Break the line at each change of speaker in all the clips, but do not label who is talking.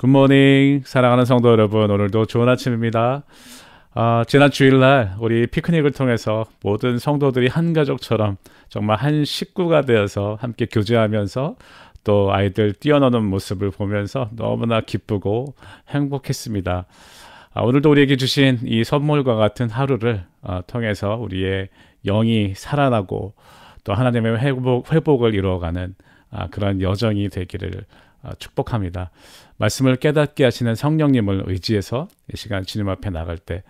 굿모닝 사랑하는 성도 여러분, 오늘도 좋은 아침입니다. 지난 주일날 우리 피크닉을 통해서 모든 성도들이 한 가족처럼 정말 한 식구가 되어서 함께 교제하면서 또 아이들 뛰어노는 모습을 보면서 너무나 기쁘고 행복했습니다. 오늘도 우리에게 주신 이 선물과 같은 하루를 통해서 우리의 영이 살아나고 또 하나님의 회복을 이루어가는 그런 여정이 되기를 축복합니다. 말씀을 깨닫게 하시는 성령님을 의지해서 이 시간 주님 앞에 나갈 때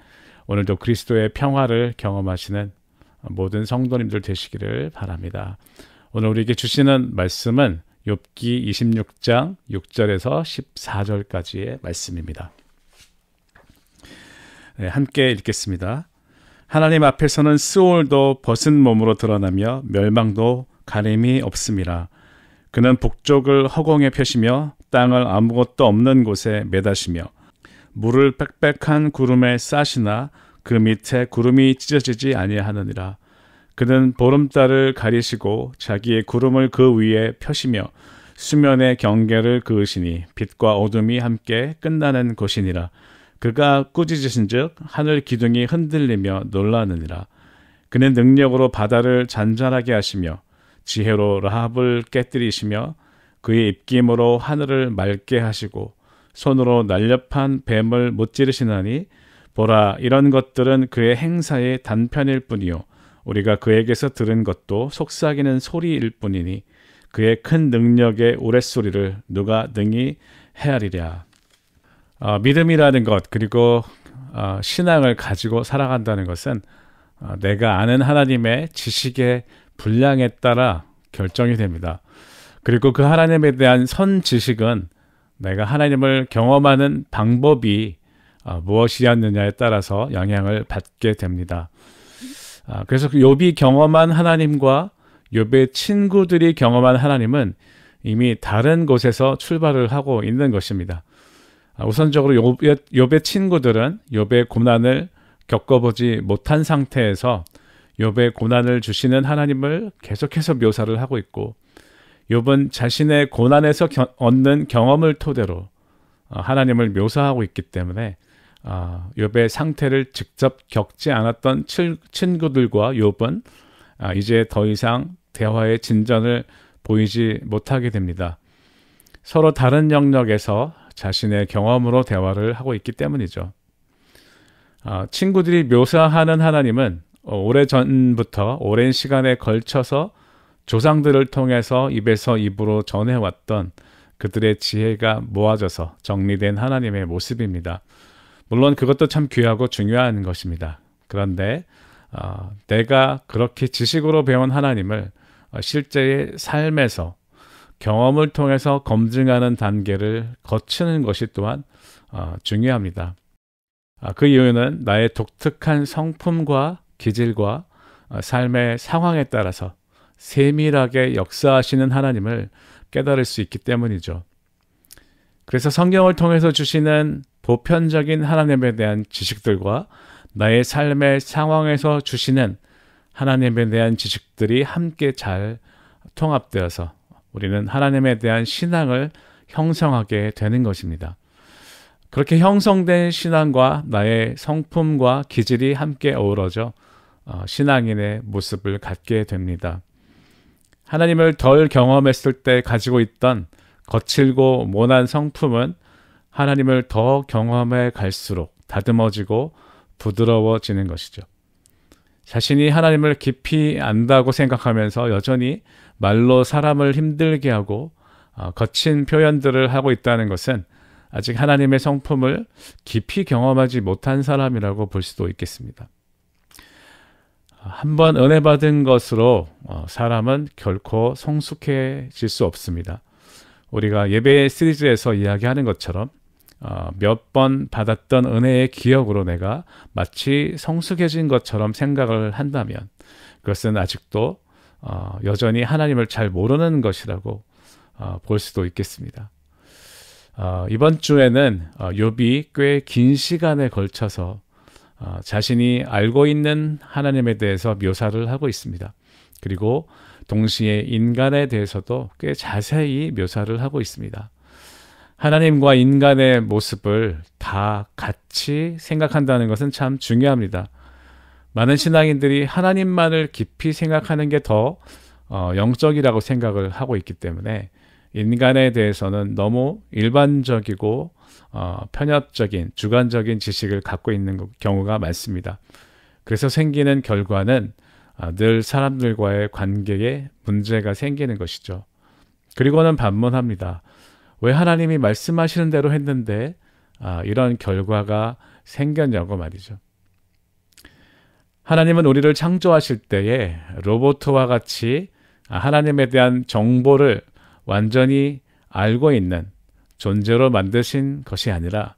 오늘도 그리스도의 평화를 경험하시는 모든 성도님들 되시기를 바랍니다. 오늘 우리에게 주시는 말씀은 욥기 26장 6절에서 14절까지의 말씀입니다. 네, 함께 읽겠습니다. 하나님 앞에서는 스올도 벗은 몸으로 드러나며 멸망도 가림이 없음이라. 그는 북쪽을 허공에 펴시며 땅을 아무것도 없는 곳에 매다시며 물을 빽빽한 구름에 싸시나 그 밑에 구름이 찢어지지 아니하느니라. 그는 보름달을 가리시고 자기의 구름을 그 위에 펴시며 수면의 경계를 그으시니 빛과 어둠이 함께 끝나는 곳이니라. 그가 꾸짖으신즉 하늘 기둥이 흔들리며 놀라느니라. 그는 능력으로 바다를 잔잔하게 하시며 지혜로 라합을 깨뜨리시며 그의 입김으로 하늘을 맑게 하시고 손으로 날렵한 뱀을 못지르시나니 보라, 이런 것들은 그의 행사의 단편일 뿐이요 우리가 그에게서 들은 것도 속삭이는 소리일 뿐이니 그의 큰 능력의 우레소리를 누가 능히 헤아리랴. 믿음이라는 것, 그리고 신앙을 가지고 살아간다는 것은 내가 아는 하나님의 지식의 분량에 따라 결정이 됩니다. 그리고 그 하나님에 대한 선지식은 내가 하나님을 경험하는 방법이 무엇이었느냐에 따라서 영향을 받게 됩니다. 그래서 욥이 경험한 하나님과 욥의 친구들이 경험한 하나님은 이미 다른 곳에서 출발을 하고 있는 것입니다. 우선적으로 욥의 친구들은 욥의 고난을 겪어보지 못한 상태에서 욥의 고난을 주시는 하나님을 계속해서 묘사를 하고 있고, 욥은 자신의 고난에서 얻는 경험을 토대로 하나님을 묘사하고 있기 때문에 욥의 상태를 직접 겪지 않았던 친구들과 욥은 이제 더 이상 대화의 진전을 보이지 못하게 됩니다. 서로 다른 영역에서 자신의 경험으로 대화를 하고 있기 때문이죠. 친구들이 묘사하는 하나님은 오래전부터 오랜 시간에 걸쳐서 조상들을 통해서 입에서 입으로 전해왔던 그들의 지혜가 모아져서 정리된 하나님의 모습입니다. 물론 그것도 참 귀하고 중요한 것입니다. 그런데 내가 그렇게 지식으로 배운 하나님을 실제의 삶에서 경험을 통해서 검증하는 단계를 거치는 것이 또한 중요합니다. 그 이유는 나의 독특한 성품과 기질과 삶의 상황에 따라서 세밀하게 역사하시는 하나님을 깨달을 수 있기 때문이죠. 그래서 성경을 통해서 주시는 보편적인 하나님에 대한 지식들과 나의 삶의 상황에서 주시는 하나님에 대한 지식들이 함께 잘 통합되어서 우리는 하나님에 대한 신앙을 형성하게 되는 것입니다. 그렇게 형성된 신앙과 나의 성품과 기질이 함께 어우러져 신앙인의 모습을 갖게 됩니다. 하나님을 덜 경험했을 때 가지고 있던 거칠고 모난 성품은 하나님을 더 경험해 갈수록 다듬어지고 부드러워지는 것이죠. 자신이 하나님을 깊이 안다고 생각하면서 여전히 말로 사람을 힘들게 하고 거친 표현들을 하고 있다는 것은 아직 하나님의 성품을 깊이 경험하지 못한 사람이라고 볼 수도 있겠습니다. 한번 은혜 받은 것으로 사람은 결코 성숙해질 수 없습니다. 우리가 예배 시리즈에서 이야기하는 것처럼 몇 번 받았던 은혜의 기억으로 내가 마치 성숙해진 것처럼 생각을 한다면 그것은 아직도 여전히 하나님을 잘 모르는 것이라고 볼 수도 있겠습니다. 이번 주에는 욥이 꽤 긴 시간에 걸쳐서 자신이 알고 있는 하나님에 대해서 묘사를 하고 있습니다. 그리고 동시에 인간에 대해서도 꽤 자세히 묘사를 하고 있습니다. 하나님과 인간의 모습을 다 같이 생각한다는 것은 참 중요합니다. 많은 신앙인들이 하나님만을 깊이 생각하는 게 더 영적이라고 생각을 하고 있기 때문에 인간에 대해서는 너무 일반적이고 편협적인 주관적인 지식을 갖고 있는 경우가 많습니다. 그래서 생기는 결과는 늘 사람들과의 관계에 문제가 생기는 것이죠. 그리고는 반문합니다. 왜 하나님이 말씀하시는 대로 했는데 이런 결과가 생겼냐고 말이죠. 하나님은 우리를 창조하실 때에 로봇과 같이 하나님에 대한 정보를 완전히 알고 있는 존재로 만드신 것이 아니라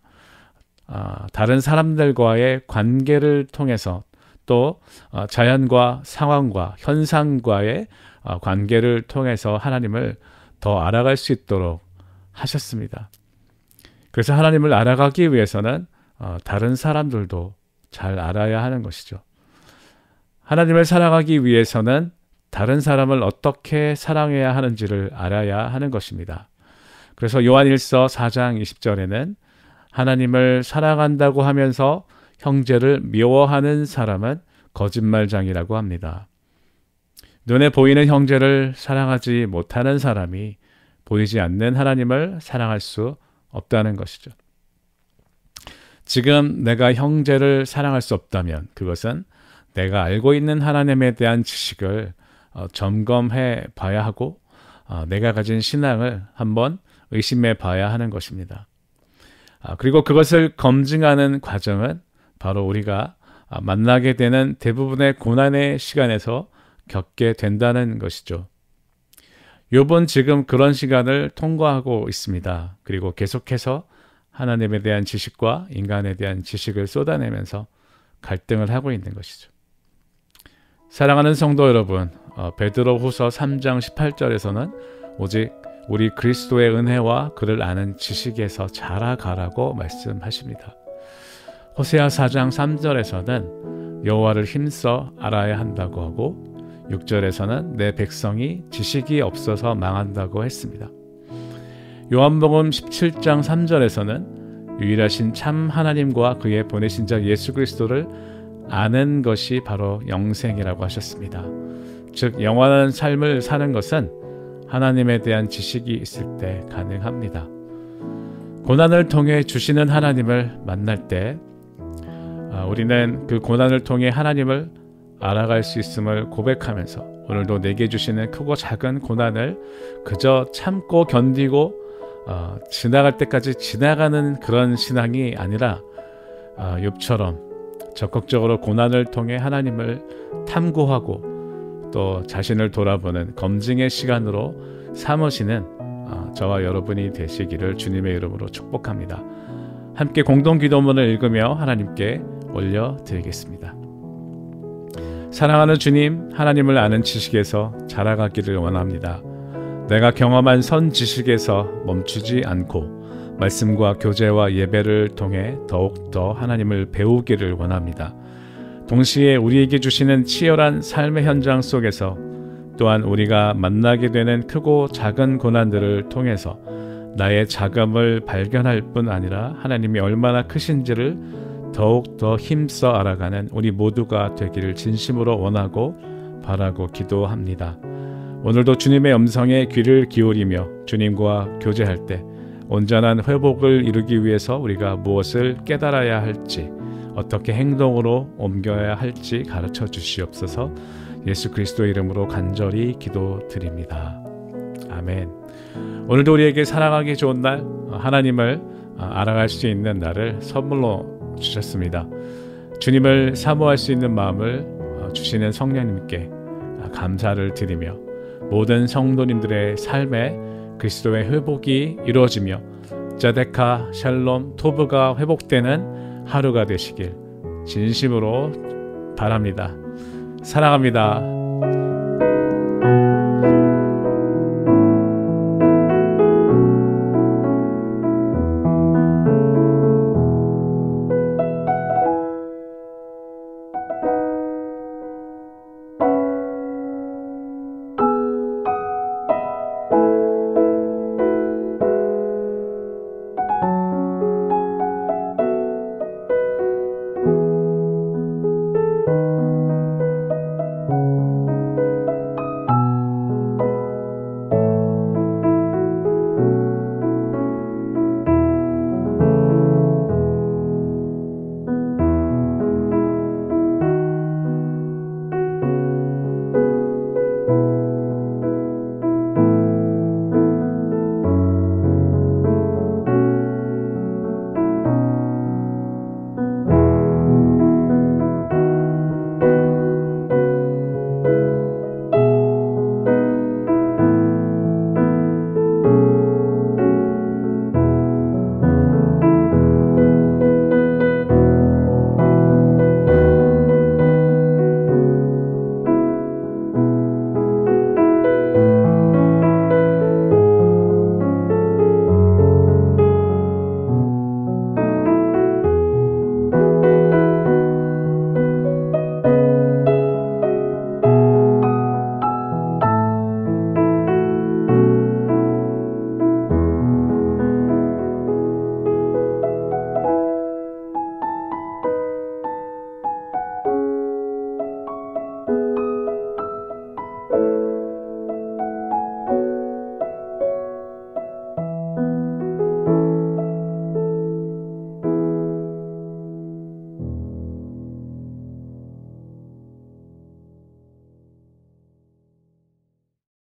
다른 사람들과의 관계를 통해서 또 자연과 상황과 현상과의 관계를 통해서 하나님을 더 알아갈 수 있도록 하셨습니다. 그래서 하나님을 알아가기 위해서는 다른 사람들도 잘 알아야 하는 것이죠. 하나님을 사랑하기 위해서는 다른 사람을 어떻게 사랑해야 하는지를 알아야 하는 것입니다. 그래서 요한일서 4장 20절에는 하나님을 사랑한다고 하면서 형제를 미워하는 사람은 거짓말장이라고 합니다. 눈에 보이는 형제를 사랑하지 못하는 사람이 보이지 않는 하나님을 사랑할 수 없다는 것이죠. 지금 내가 형제를 사랑할 수 없다면 그것은 내가 알고 있는 하나님에 대한 지식을 점검해 봐야 하고 내가 가진 신앙을 한번 의심해 봐야 하는 것입니다. 그리고 그것을 검증하는 과정은 바로 우리가 만나게 되는 대부분의 고난의 시간에서 겪게 된다는 것이죠. 욥은 지금 그런 시간을 통과하고 있습니다. 그리고 계속해서 하나님에 대한 지식과 인간에 대한 지식을 쏟아내면서 갈등을 하고 있는 것이죠. 사랑하는 성도 여러분, 베드로후서 3장 18절에서는 오직 우리 그리스도의 은혜와 그를 아는 지식에서 자라가라고 말씀하십니다. 호세아 4장 3절에서는 여호와를 힘써 알아야 한다고 하고 6절에서는 내 백성이 지식이 없어서 망한다고 했습니다. 요한복음 17장 3절에서는 유일하신 참 하나님과 그의 보내신 자 예수 그리스도를 아는 것이 바로 영생이라고 하셨습니다. 즉 영원한 삶을 사는 것은 하나님에 대한 지식이 있을 때 가능합니다. 고난을 통해 주시는 하나님을 만날 때 우리는 그 고난을 통해 하나님을 알아갈 수 있음을 고백하면서 오늘도 내게 주시는 크고 작은 고난을 그저 참고 견디고 지나갈 때까지 지나가는 그런 신앙이 아니라 욥처럼 적극적으로 고난을 통해 하나님을 탐구하고 또 자신을 돌아보는 검증의 시간으로 삼으시는 저와 여러분이 되시기를 주님의 이름으로 축복합니다. 함께 공동 기도문을 읽으며 하나님께 올려드리겠습니다. 사랑하는 주님, 하나님을 아는 지식에서 자라가기를 원합니다. 내가 경험한 선 지식에서 멈추지 않고 말씀과 교제와 예배를 통해 더욱더 하나님을 배우기를 원합니다. 동시에 우리에게 주시는 치열한 삶의 현장 속에서 또한 우리가 만나게 되는 크고 작은 고난들을 통해서 나의 자금을 발견할 뿐 아니라 하나님이 얼마나 크신지를 더욱더 힘써 알아가는 우리 모두가 되기를 진심으로 원하고 바라고 기도합니다. 오늘도 주님의 음성에 귀를 기울이며 주님과 교제할 때 온전한 회복을 이루기 위해서 우리가 무엇을 깨달아야 할지 어떻게 행동으로 옮겨야 할지 가르쳐 주시옵소서. 예수 그리스도의 이름으로 간절히 기도드립니다. 아멘. 오늘도 우리에게 살아가기 좋은 날, 하나님을 알아갈 수 있는 날을 선물로 주셨습니다. 주님을 사모할 수 있는 마음을 주시는 성령님께 감사를 드리며 모든 성도님들의 삶에 그리스도의 회복이 이루어지며 자데카, 샬롬, 토브가 회복되는 하루가 되시길 진심으로 바랍니다. 사랑합니다.